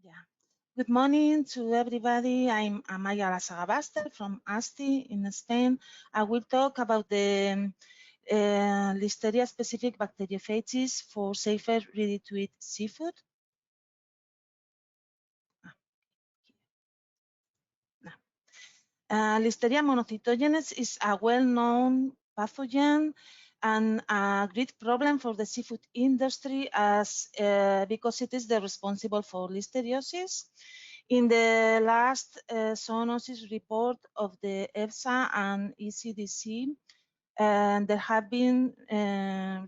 Yeah. Good morning to everybody. I'm Amaia Lasagabaster from AZTI in Spain. I will talk about the Listeria-specific bacteriophages for safer ready-to-eat seafood. Listeria monocytogenes is a well-known pathogen and a great problem for the seafood industry because it is the responsible for listeriosis. In the last zoonosis report of the EFSA and ECDC, there have been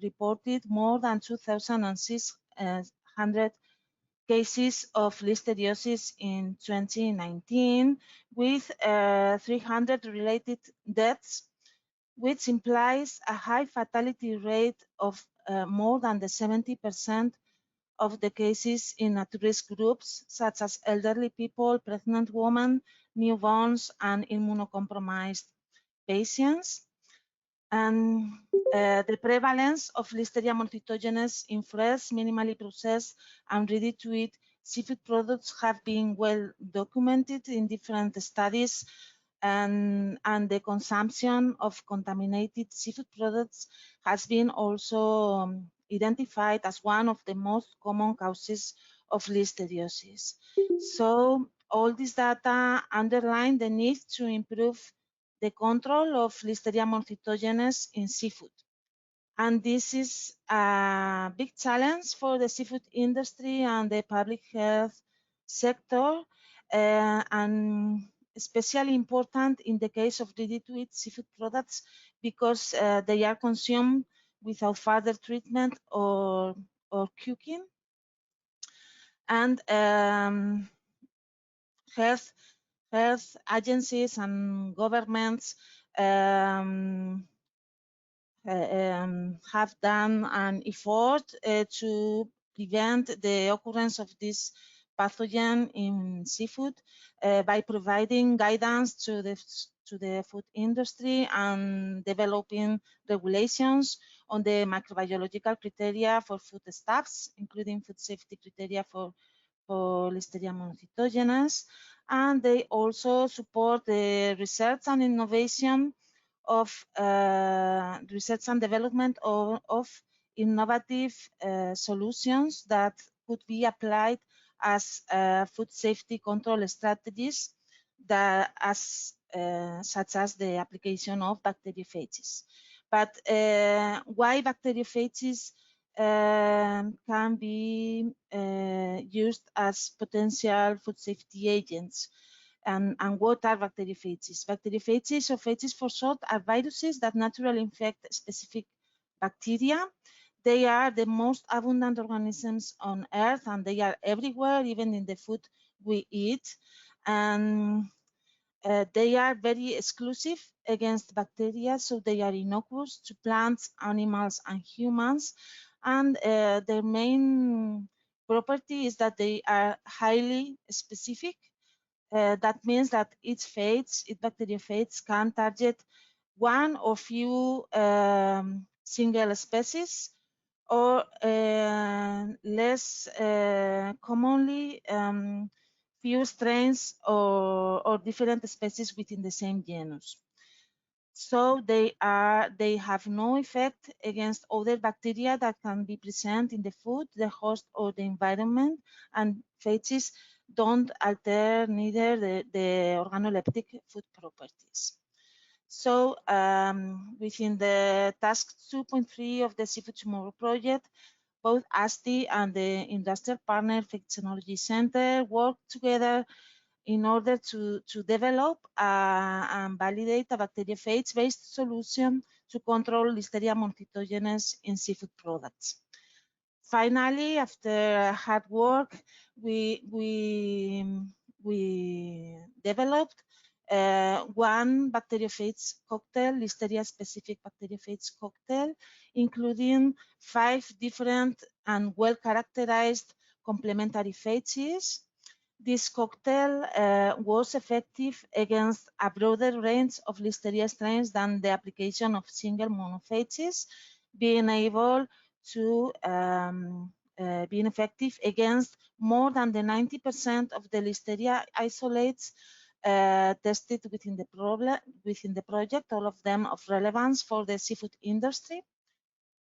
reported more than 2,600 cases of listeriosis in 2019, with 300 related deaths, which implies a high fatality rate of more than the 70% of the cases in at-risk groups, such as elderly people, pregnant women, newborns, and immunocompromised patients. And the prevalence of Listeria monocytogenes in fresh, minimally processed, and ready-to-eat seafood products have been well documented in different studies, and the consumption of contaminated seafood products has been also identified as one of the most common causes of listeriosis. So all this data underline the need to improve the control of Listeria monocytogenes in seafood. And this is a big challenge for the seafood industry and the public health sector, and especially important in the case of ready-to-eat seafood products because they are consumed without further treatment or cooking. And health agencies and governments have done an effort to prevent the occurrence of this pathogen in seafood by providing guidance to the food industry and developing regulations on the microbiological criteria for foodstuffs, including food safety criteria for Listeria monocytogenes. And they also support the research and innovation of research and development of innovative solutions that could be applied as food safety control strategies such as the application of bacteriophages. But why bacteriophages can be used as potential food safety agents? And what are bacteriophages? Bacteriophages, or phages for short, are viruses that naturally infect specific bacteria. They are the most abundant organisms on Earth, and they are everywhere, even in the food we eat. And they are very exclusive against bacteria, so they are innocuous to plants, animals, and humans. And their main property is that they are highly specific. That means that each bacteriophage can target one or few single species, or less commonly few strains or different species within the same genus. So they have no effect against other bacteria that can be present in the food, the host, or the environment, and phages don't alter neither the organoleptic food properties. So within the task 2.3 of the Seafood Tomorrow project, both AZTI and the Industrial Partner Phage Technology Center work together in order to develop and validate a bacteriophage-based solution to control Listeria monocytogenes in seafood products. Finally, after hard work, we developed one bacteriophage cocktail, Listeria-specific bacteriophage cocktail, including 5 different and well-characterized complementary phages. This cocktail was effective against a broader range of Listeria strains than the application of single monophages, being able to being effective against more than the 90% of the Listeria isolates tested within the project, all of them of relevance for the seafood industry.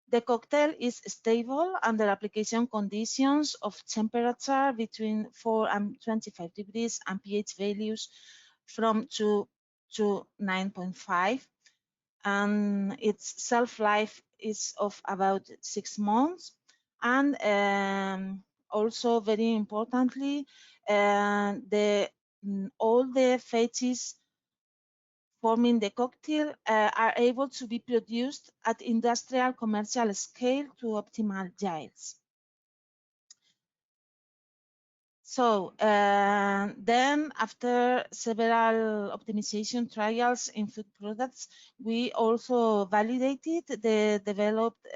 The cocktail is stable under application conditions of temperature between 4 and 25 degrees and pH values from 2 to 9.5. And its shelf-life is of about 6 months. And also, very importantly, all the phages forming the cocktail are able to be produced at industrial commercial scale to optimal yields. So then, after several optimization trials in food products, we also validated the developed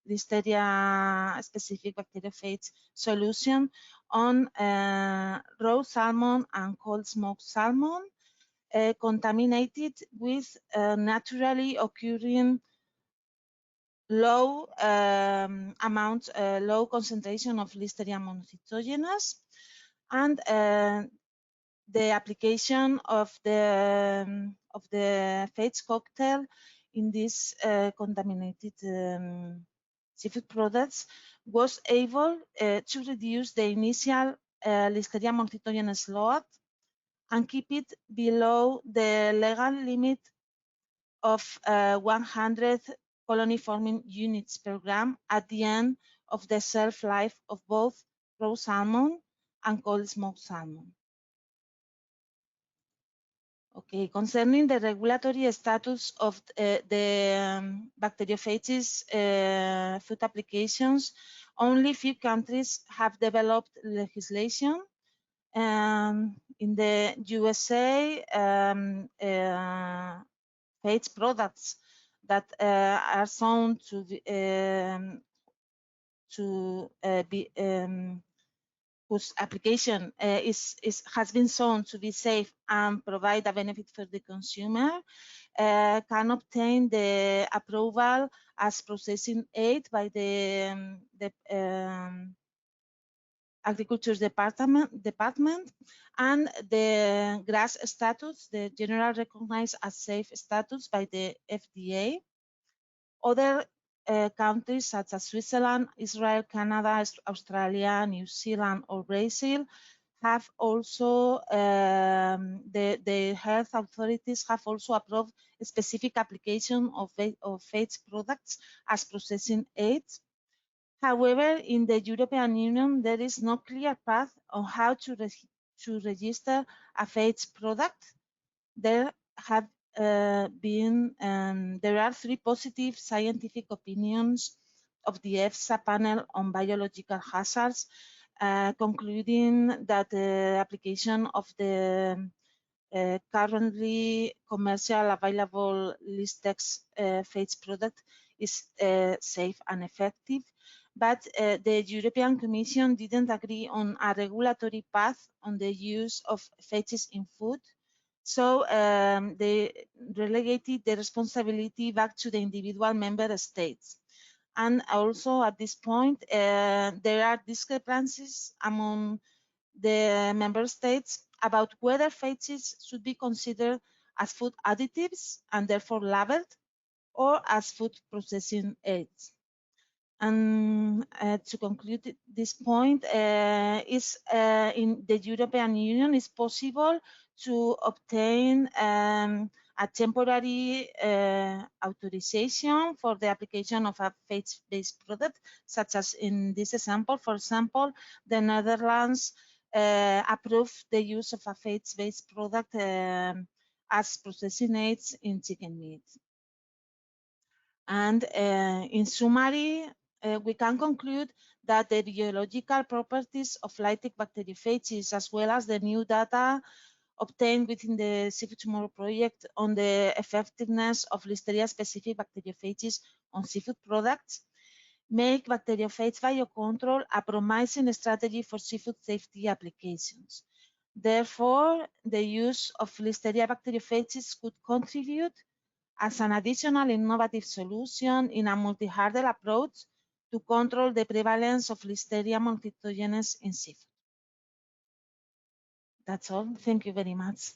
Listeria-specific bacteriophage solution on raw salmon and cold smoked salmon contaminated with naturally occurring low low concentration of Listeria monocytogenes, and the application of the phage cocktail in these contaminated seafood products was able to reduce the initial Listeria monocytogenes load and keep it below the legal limit of 100 colony forming units per gram at the end of the shelf life of both raw salmon and cold smoked salmon. Okay, concerning the regulatory status of the bacteriophages food applications, only few countries have developed legislation. In the USA, phage products that are shown to be whose application has been shown to be safe and provide a benefit for the consumer can obtain the approval as processing aid by the Agriculture department, and the GRAS status, the general recognized as safe status by the FDA. Other countries such as Switzerland, Israel, Canada, Australia, New Zealand, or Brazil have also, the health authorities have also approved a specific application of phage products as processing aids. However, in the European Union, there is no clear path on how to register a phage product. There have there are 3 positive scientific opinions of the EFSA panel on biological hazards, concluding that the application of the currently commercial available Listex phage product is safe and effective. But the European Commission didn't agree on a regulatory path on the use of phages in food. So they relegated the responsibility back to the individual member states. And also at this point, there are discrepancies among the member states about whether phages should be considered as food additives and therefore labeled, or as food processing aids. And to conclude this point, is in the European Union, it's possible to obtain a temporary authorization for the application of a phage-based product, such as in this example. For example, the Netherlands approved the use of a phage-based product as processing aids in chicken meat. And in summary, we can conclude that the biological properties of lytic bacteriophages, as well as the new data obtained within the Seafood Tomorrow project on the effectiveness of Listeria-specific bacteriophages on seafood products, make bacteriophage biocontrol a promising strategy for seafood safety applications. Therefore, the use of Listeria bacteriophages could contribute as an additional innovative solution in a multi-hurdle approach to control the prevalence of Listeria monocytogenes in seafood. That's all. Thank you very much.